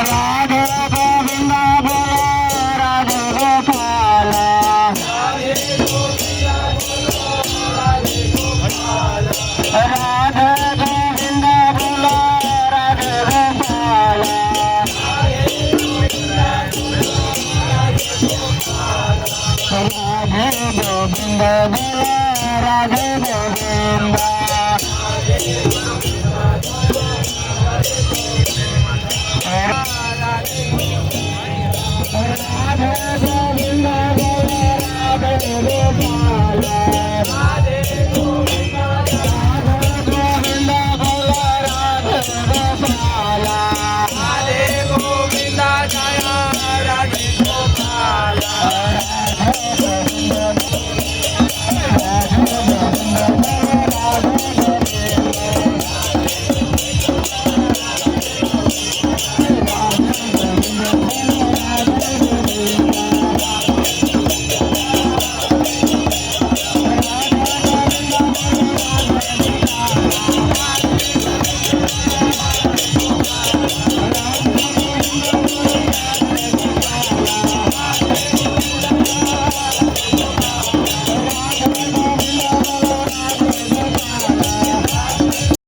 राधे गोविंद बोलो राधे गोपाल राधे गोविंद बोलो राधे गोपाल राधे गोविंद बोलो राधे गोविंद राधे गोविंद बोलो राधे गोपाल